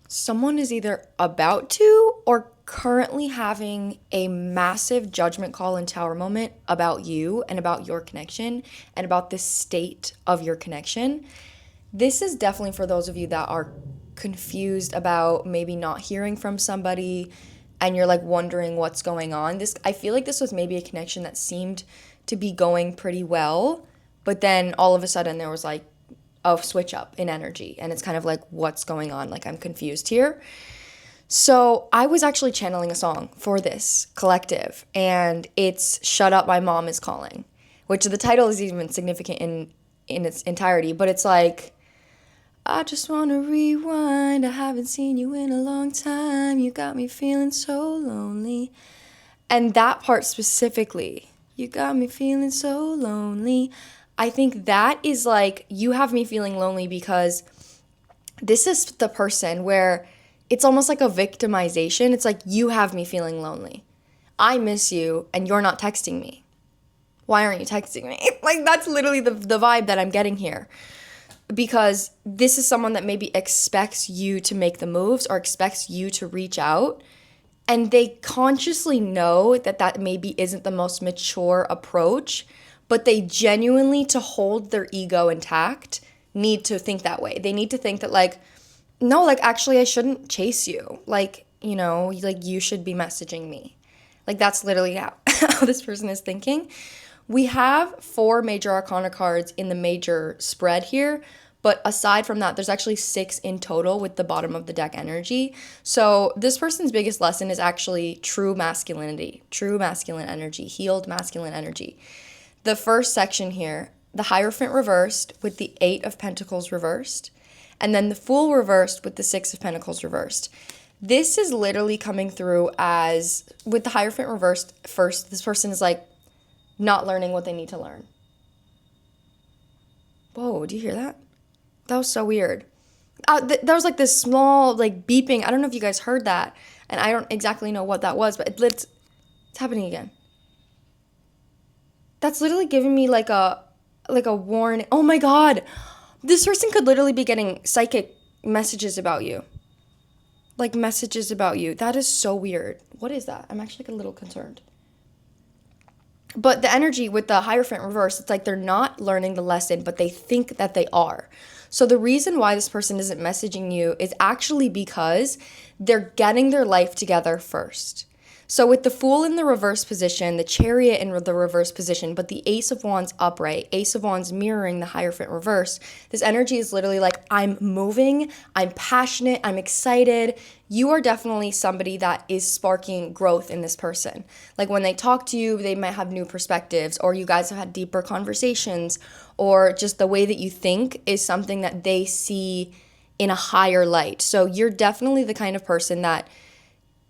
someone is either about to or currently having a massive judgment call and tower moment about you and about your connection and about the state of your connection. This is definitely for those of you that are confused about maybe not hearing from somebody and you're like wondering what's going on. This, I feel like this was maybe a connection that seemed to be going pretty well, but then all of a sudden there was like a switch up in energy and it's kind of like what's going on? Like I'm confused here. So I was actually channeling a song for this collective and it's Shut Up My Mom Is Calling, which the title is even significant in its entirety, but it's like I just want to rewind. I haven't seen you in a long time. You got me feeling so lonely. And that part specifically, you got me feeling so lonely. I think that is like, you have me feeling lonely because this is the person where it's almost like a victimization. It's like, you have me feeling lonely. I miss you and you're not texting me. Why aren't you texting me? Like, that's literally the vibe that I'm getting here. Because this is someone that maybe expects you to make the moves or expects you to reach out. And they consciously know that that maybe isn't the most mature approach, but they genuinely, to hold their ego intact, need to think that way. They need to think that like, no, like actually I shouldn't chase you. Like, you know, like you should be messaging me. Like that's literally how this person is thinking. We have 4 major arcana cards in the major spread here, but aside from that, there's actually 6 in total with the bottom of the deck energy. So this person's biggest lesson is actually true masculinity, true masculine energy, healed masculine energy. The first section here, the Hierophant reversed with the 8 of Pentacles reversed, and then the Fool reversed with the 6 of Pentacles reversed. This is literally coming through as, with the Hierophant reversed first, this person is like, not learning what they need to learn. Whoa, do you hear that? That was so weird. There was like this small like beeping. I don't know if you guys heard that. And I don't exactly know what that was, but it's happening again. That's literally giving me like a warning. Oh my God. This person could literally be getting psychic messages about you. Like messages about you. That is so weird. What is that? I'm actually like a little concerned. But the energy with the Hierophant reverse, it's like they're not learning the lesson, but they think that they are. So the reason why this person isn't messaging you is actually because they're getting their life together first. So with the Fool in the reverse position, the Chariot in the reverse position, but the Ace of Wands upright, Ace of Wands mirroring the Hierophant reverse, this energy is literally like, I'm moving, I'm passionate, I'm excited. You are definitely somebody that is sparking growth in this person. Like when they talk to you, they might have new perspectives, or you guys have had deeper conversations, or just the way that you think is something that they see in a higher light. So you're definitely the kind of person that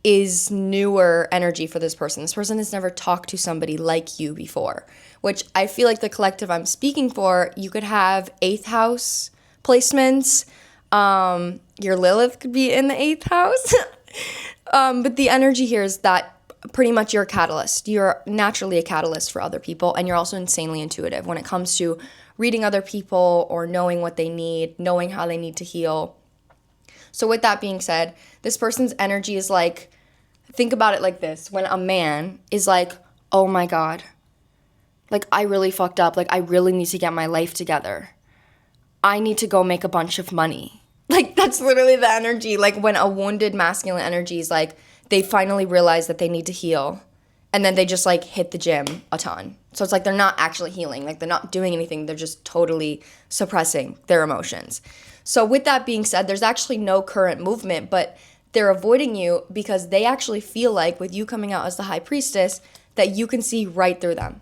is newer energy for this person. This person has never talked to somebody like you before, which I feel like the collective I'm speaking for, you could have 8th house placements. Your Lilith could be in the 8th house. But the energy here is that pretty much you're a catalyst. You're naturally a catalyst for other people, and you're also insanely intuitive when it comes to reading other people or knowing what they need, knowing how they need to heal. So with that being said, this person's energy is like, think about it like this. When a man is like, oh my God, like I really fucked up. Like I really need to get my life together. I need to go make a bunch of money. Like that's literally the energy. Like when a wounded masculine energy is like, they finally realize that they need to heal. And then they just like hit the gym a ton. So it's like they're not actually healing. Like they're not doing anything. They're just totally suppressing their emotions. So with that being said, there's actually no current movement, but they're avoiding you because they actually feel like with you coming out as the High Priestess that you can see right through them.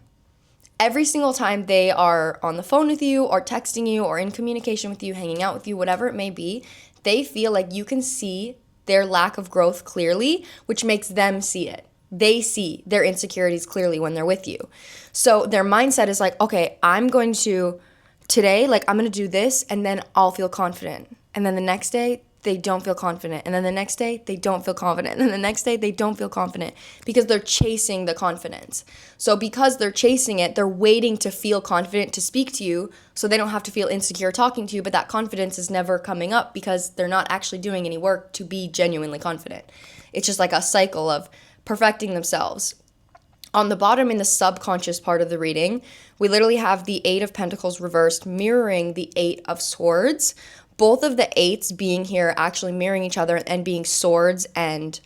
Every single time they are on the phone with you or texting you or in communication with you, hanging out with you, whatever it may be, they feel like you can see their lack of growth clearly, which makes them see it. They see their insecurities clearly when they're with you. So their mindset is like, okay, I'm going to, today, like I'm going to do this and then I'll feel confident. And then the next day, they don't feel confident. And then the next day, they don't feel confident. And then the next day, they don't feel confident because they're chasing the confidence. So because they're chasing it, they're waiting to feel confident to speak to you so they don't have to feel insecure talking to you. But that confidence is never coming up because they're not actually doing any work to be genuinely confident. It's just like a cycle of perfecting themselves. On the bottom in the subconscious part of the reading, we literally have the Eight of Pentacles reversed mirroring the Eight of Swords. Both of the eights being here actually mirroring each other and being swords and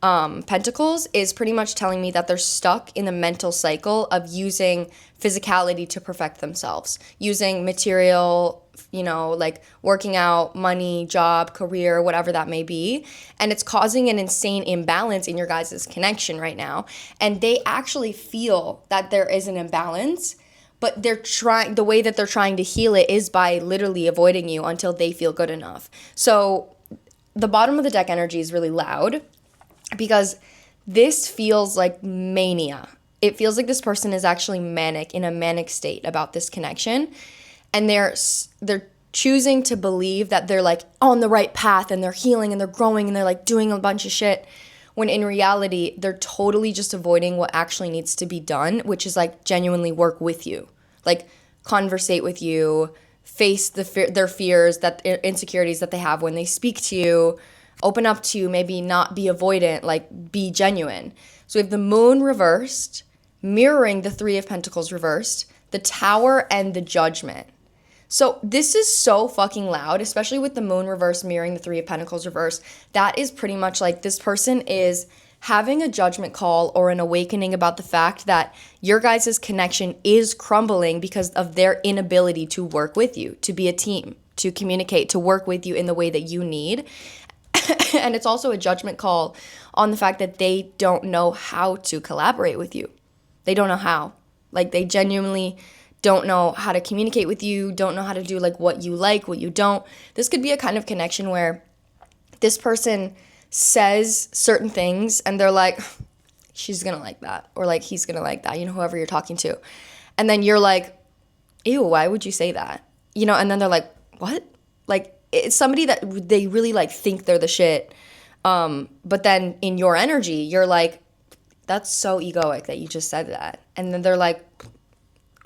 pentacles is pretty much telling me that they're stuck in the mental cycle of using physicality to perfect themselves, using material, like working out, money, job, career, whatever that may be. And it's causing an insane imbalance in your guys' connection right now. And they actually feel that there is an imbalance, but the way that they're trying to heal it is by literally avoiding you until they feel good enough. So the bottom of the deck energy is really loud because this feels like mania. It feels like this person is actually manic, in a manic state about this connection. And they're choosing to believe that they're like on the right path and they're healing and they're growing and they're like doing a bunch of shit, when in reality, they're totally just avoiding what actually needs to be done, which is like genuinely work with you, like conversate with you, face their fears, insecurities that they have when they speak to you, open up to you, maybe not be avoidant, like be genuine. So we have the Moon reversed, mirroring the Three of Pentacles reversed, the Tower, and the Judgment. So this is so fucking loud, especially with the Moon reverse mirroring the Three of Pentacles reverse. That is pretty much like this person is having a judgment call or an awakening about the fact that your guys' connection is crumbling because of their inability to work with you, to be a team, to communicate, to work with you in the way that you need. And it's also a judgment call on the fact that they don't know how to collaborate with you. They don't know how. Like, they genuinely don't know how to communicate with you, don't know how to do like what you don't. This could be a kind of connection where this person says certain things and they're like, she's gonna like that, or like he's gonna like that, whoever you're talking to. And then you're like, ew, why would you say that? And then they're like, what? Like, it's somebody that they really like think they're the shit. But then in your energy, you're like, that's so egoic that you just said that. And then they're like,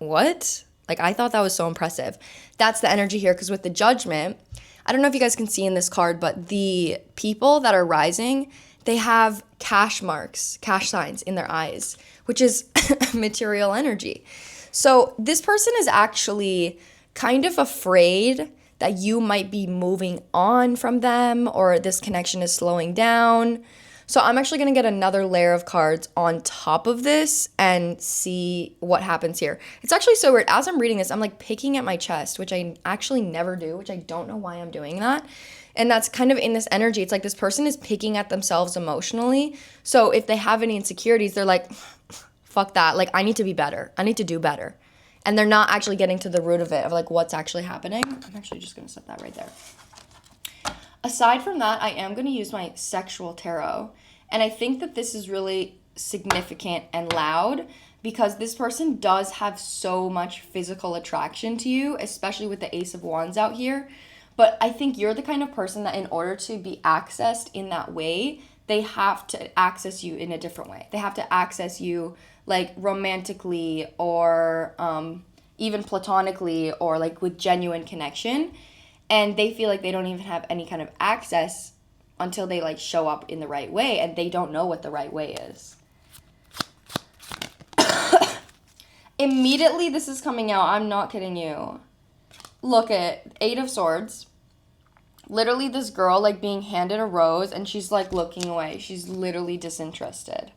what? Like, I thought that was so impressive. That's the energy here, because with the Judgment, I don't know if you guys can see in this card, but the people that are rising, they have cash marks, cash signs in their eyes, which is material energy. So this person is actually kind of afraid that you might be moving on from them or this connection is slowing down. So I'm actually going to get another layer of cards on top of this and see what happens here. It's actually so weird. As I'm reading this, I'm like picking at my chest, which I actually never do, which I don't know why I'm doing that. And that's kind of in this energy. It's like this person is picking at themselves emotionally. So if they have any insecurities, they're like, fuck that. Like, I need to be better. I need to do better. And they're not actually getting to the root of it, of like what's actually happening. I'm actually just going to set that right there. Aside from that, I am going to use my sexual tarot. And I think that this is really significant and loud because this person does have so much physical attraction to you, especially with the Ace of Wands out here. But I think you're the kind of person that in order to be accessed in that way, they have to access you in a different way. They have to access you like romantically or even platonically or like with genuine connection. And they feel like they don't even have any kind of access until they like show up in the right way, and they don't know what the right way is. Immediately this is coming out. I'm not kidding you. Look at Eight of Swords. Literally this girl like being handed a rose and she's like looking away. She's literally disinterested.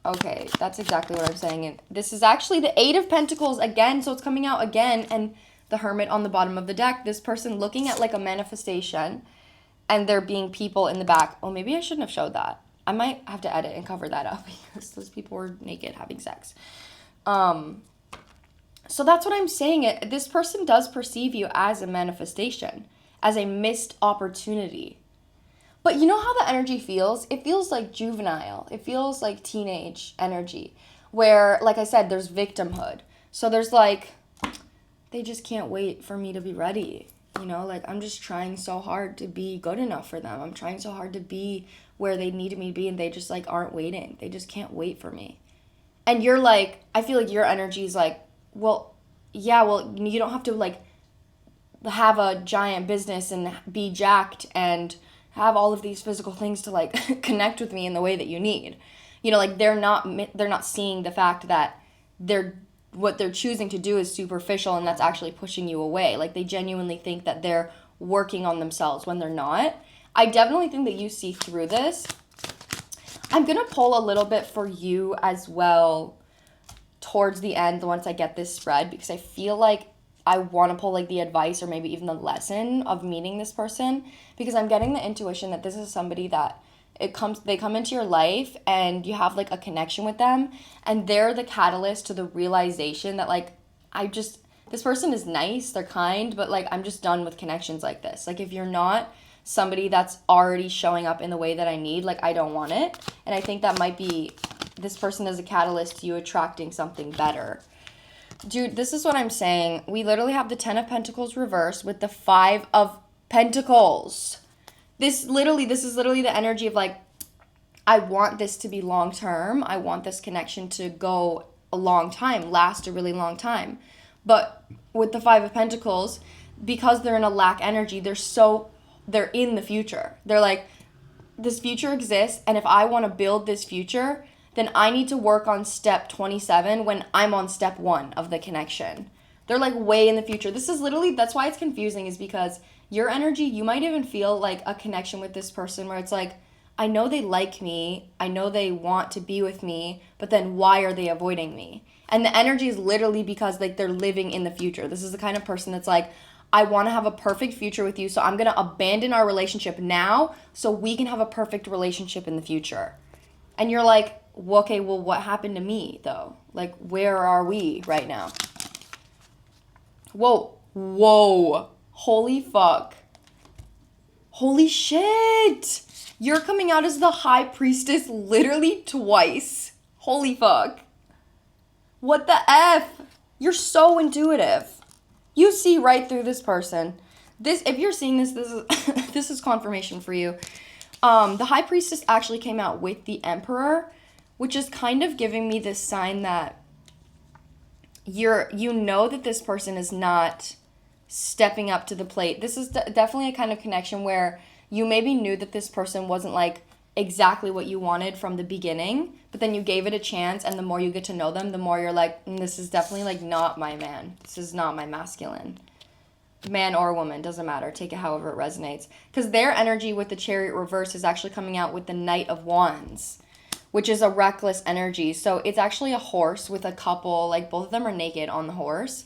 Okay, that's exactly what I'm saying. And this is actually the Eight of Pentacles again, so it's coming out again, and the Hermit on the bottom of the deck. This person looking at like a manifestation and there being people in the back. Oh, maybe I shouldn't have showed that. I might have to edit and cover that up because those people were naked having sex. So that's what I'm saying. This person does perceive you as a manifestation, as a missed opportunity. But you know how the energy feels? It feels like juvenile. It feels like teenage energy where, like I said, there's victimhood. So there's like, they just can't wait for me to be ready. You know, like, I'm just trying so hard to be good enough for them. I'm trying so hard to be where they needed me to be, and they just, like, aren't waiting. They just can't wait for me. And you're like, I feel like your energy is like, well, yeah, well, you don't have to, like, have a giant business and be jacked and have all of these physical things to, like, connect with me in the way that you need. You know, like, they're not seeing the fact that they're what they're choosing to do is superficial, and that's actually pushing you away. Like, they genuinely think that they're working on themselves when they're not. I definitely think that you see through this. I'm going to pull a little bit for you as well towards the end once I get this spread, because I feel like I want to pull, like, the advice or maybe even the lesson of meeting this person, because I'm getting the intuition that this is somebody that they come into your life and you have, like, a connection with them, and they're the catalyst to the realization that, like, this person is nice, they're kind, but, like, I'm just done with connections like this. Like, if you're not somebody that's already showing up in the way that I need, like, I don't want it. And I think that might be this person as a catalyst to you attracting something better. Dude, this is what I'm saying. We literally have the 10 of Pentacles reversed with the 5 of Pentacles. This is literally the energy of, like, I want this to be long term. I want this connection to go a long time, last a really long time. But with the 5 of Pentacles, because they're in a lack energy, they're in the future. They're like, this future exists, and if I want to build this future, then I need to work on step 27 when I'm on step 1 of the connection. They're, like, way in the future. This is literally, that's why it's confusing, is because your energy, you might even feel like a connection with this person where it's like, I know they like me, I know they want to be with me, but then why are they avoiding me? And the energy is literally because, like, they're living in the future. This is the kind of person that's like, I want to have a perfect future with you, so I'm going to abandon our relationship now so we can have a perfect relationship in the future. And you're like, well, okay, well, what happened to me, though? Like, where are we right now? Whoa. Holy fuck. Holy shit. You're coming out as the High Priestess literally twice. Holy fuck. What the F? You're so intuitive. You see right through this person. If you're seeing this is this is confirmation for you. The High Priestess actually came out with the Emperor, which is kind of giving me this sign that you know that this person is not stepping up to the plate. This is definitely a kind of connection where you maybe knew that this person wasn't, like, exactly what you wanted from the beginning, but then you gave it a chance, and the more you get to know them, the more you're like, this is definitely, like, not my man. This is not my masculine. Man or woman, doesn't matter. Take it however it resonates. Because their energy with the Chariot reverse is actually coming out with the Knight of Wands, which is a reckless energy. So it's actually a horse with a couple, like, both of them are naked on the horse.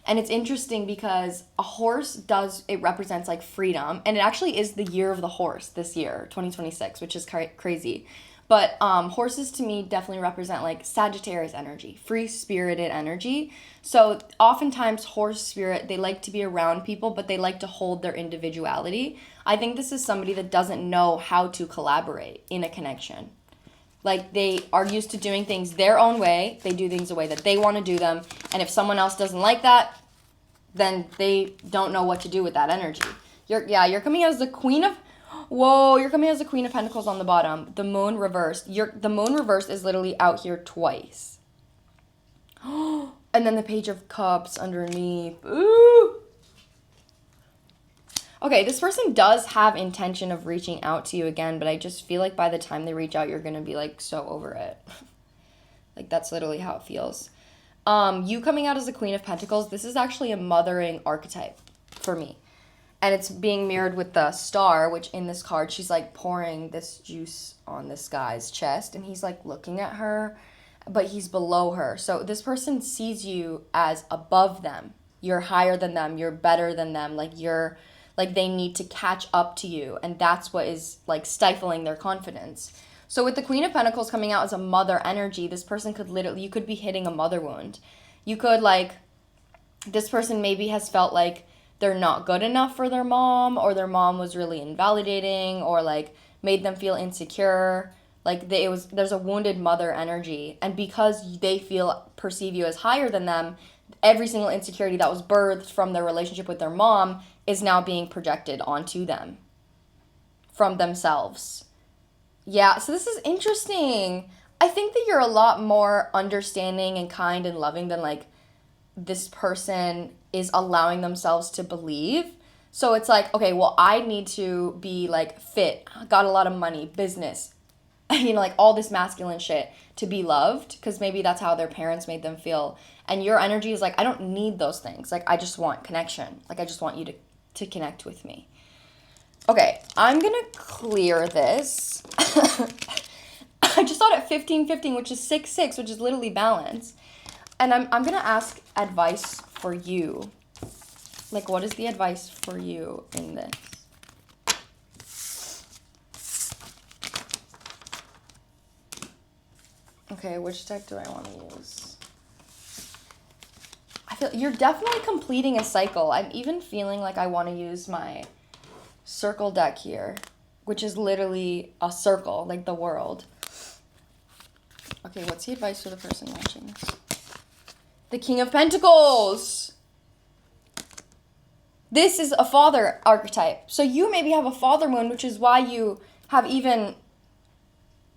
And it's interesting because a horse it represents, like, freedom. And it actually is the year of the horse this year, 2026, which is crazy. But horses to me definitely represent, like, Sagittarius energy, free-spirited energy. So oftentimes horse spirit, they like to be around people, but they like to hold their individuality. I think this is somebody that doesn't know how to collaborate in a connection. Like, they are used to doing things their own way. They do things the way that they want to do them. And if someone else doesn't like that, then they don't know what to do with that energy. You're coming out as the Queen of... Whoa, you're coming as the Queen of Pentacles on the bottom. The Moon reversed. The Moon reversed is literally out here twice. And then the Page of Cups underneath. Ooh. Okay, this person does have intention of reaching out to you again, but I just feel like by the time they reach out, you're going to be, like, so over it. Like, that's literally how it feels. You coming out as the Queen of Pentacles, this is actually a mothering archetype for me. And it's being mirrored with the Star, which in this card, she's, like, pouring this juice on this guy's chest, and he's, like, looking at her, but he's below her. So this person sees you as above them. You're higher than them. You're better than them. Like, they need to catch up to you, and that's what is, like, stifling their confidence. So with the Queen of Pentacles coming out as a mother energy, this person you could be hitting a mother wound. You could, like, this person maybe has felt like they're not good enough for their mom, or their mom was really invalidating, or, like, made them feel insecure. Like, there's a wounded mother energy, and because they perceive you as higher than them, every single insecurity that was birthed from their relationship with their mom is now being projected onto them from themselves. Yeah, so this is interesting. I think that you're a lot more understanding and kind and loving than like this person is allowing themselves to believe. So it's like, okay, well, I need to be like fit, got a lot of money, business, like all this masculine shit to be loved, because maybe that's how their parents made them feel. And your energy is like, I don't need those things. Like, I just want connection. Like, I just want you to connect with me. Okay, I'm gonna clear this. I just thought at 15, which is 6, which is literally balance. And I'm gonna ask advice for you. Like, what is the advice for you in this? Okay, which deck do I want to use? I feel you're definitely completing a cycle. I'm even feeling like I want to use my circle deck here, which is literally a circle, like the world. Okay, what's the advice for the person watching this? The King of Pentacles! This is a father archetype. So you maybe have a father wound, which is why you have even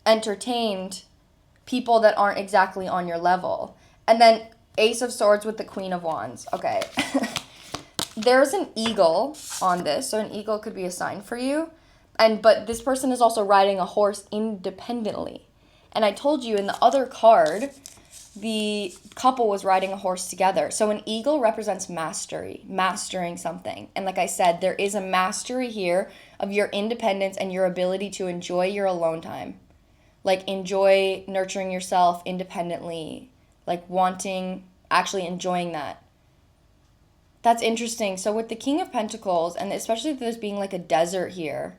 entertained people that aren't exactly on your level. And then Ace of Swords with the Queen of Wands. Okay. There's an eagle on this, so an eagle could be a sign for you. But this person is also riding a horse independently. And I told you in the other card, the couple was riding a horse together. So an eagle represents mastery, mastering something. And like I said, there is a mastery here of your independence and your ability to enjoy your alone time. Like, enjoy nurturing yourself independently, like actually enjoying that. That's interesting. So with the King of Pentacles, and especially there's being like a desert here,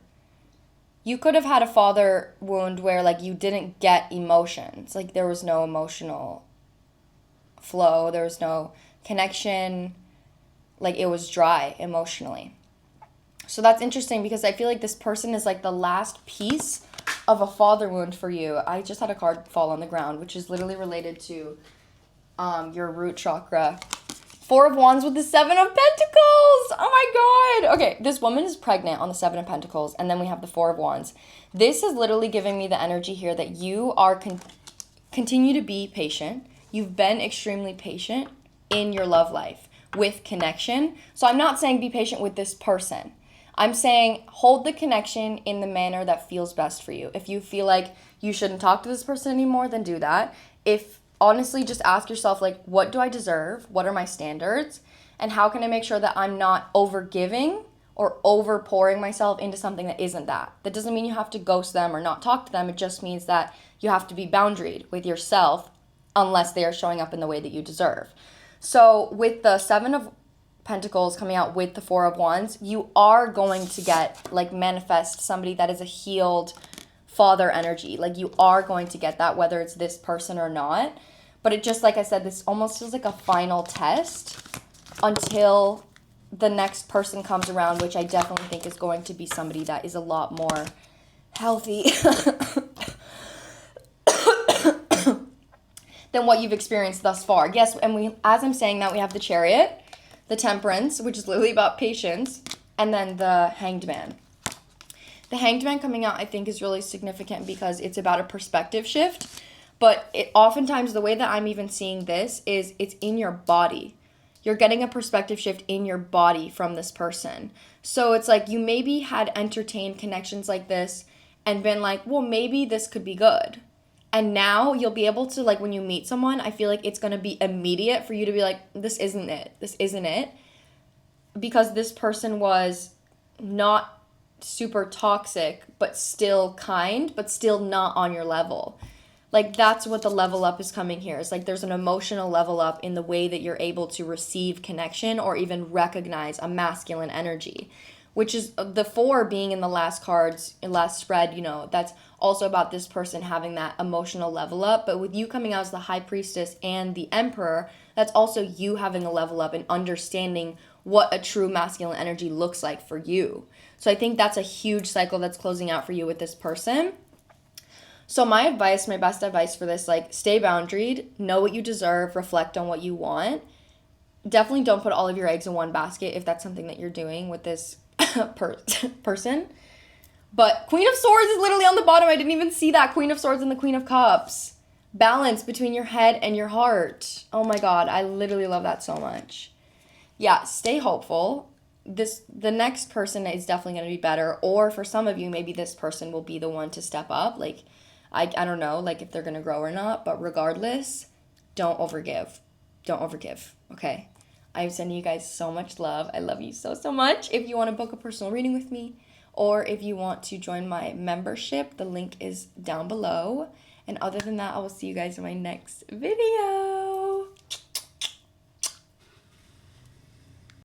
you could have had a father wound where like you didn't get emotions. Like, there was no emotional flow. There was no connection. Like, it was dry emotionally. So that's interesting because I feel like this person is like the last piece of a father wound for you. I just had a card fall on the ground, which is literally related to your root chakra. 4 of Wands with the 7 of Pentacles. Oh my God. Okay, this woman is pregnant on the 7 of Pentacles, and then we have the 4 of Wands. This is literally giving me the energy here that you are continue to be patient. You've been extremely patient in your love life with connection. So I'm not saying be patient with this person. I'm saying hold the connection in the manner that feels best for you. If you feel like you shouldn't talk to this person anymore, then do that. If honestly, just ask yourself, like, what do I deserve? What are my standards? And how can I make sure that I'm not over giving or over pouring myself into something that isn't that? That doesn't mean you have to ghost them or not talk to them. It just means that you have to be boundaried with yourself unless they are showing up in the way that you deserve. So with the 7 of Pentacles coming out with the 4 of Wands, you are going to get, like, manifest somebody that is a healed father energy. Like, you are going to get that, whether it's this person or not. But it just, like I said, this almost feels like a final test until the next person comes around, which I definitely think is going to be somebody that is a lot more healthy than what you've experienced thus far. Yes, and we, as I'm saying that, we have the Chariot, the Temperance, which is literally about patience, and then the Hanged Man. The Hanged Man coming out, I think, is really significant because it's about a perspective shift. But oftentimes, the way that I'm even seeing this is it's in your body. You're getting a perspective shift in your body from this person. So it's like you maybe had entertained connections like this and been like, well, maybe this could be good. And now you'll be able to, like, when you meet someone, I feel like it's going to be immediate for you to be like, this isn't it. This isn't it. Because this person was not super toxic, but still kind, but still not on your level. Like, that's what the level up is coming here. It's like there's an emotional level up in the way that you're able to receive connection or even recognize a masculine energy, which is the 4 being in the last cards, last spread, that's also about this person having that emotional level up. But with you coming out as the High Priestess and the Emperor, that's also you having a level up and understanding what a true masculine energy looks like for you. So I think that's a huge cycle that's closing out for you with this person. So my best advice for this, like, stay boundaried, know what you deserve, reflect on what you want, definitely don't put all of your eggs in one basket if that's something that you're doing with this person. But Queen of Swords is literally on the bottom. I didn't even see that. Queen of Swords and the Queen of Cups. Balance between your head and your heart. Oh my God, I literally love that so much. Yeah, stay hopeful. The next person is definitely going to be better. Or for some of you, maybe this person will be the one to step up. Like, I don't know, like if they're going to grow or not. But regardless, don't overgive. Don't overgive, okay? I'm sending you guys so much love. I love you so, so much. If you want to book a personal reading with me, or if you want to join my membership, the link is down below. And other than that, I will see you guys in my next video.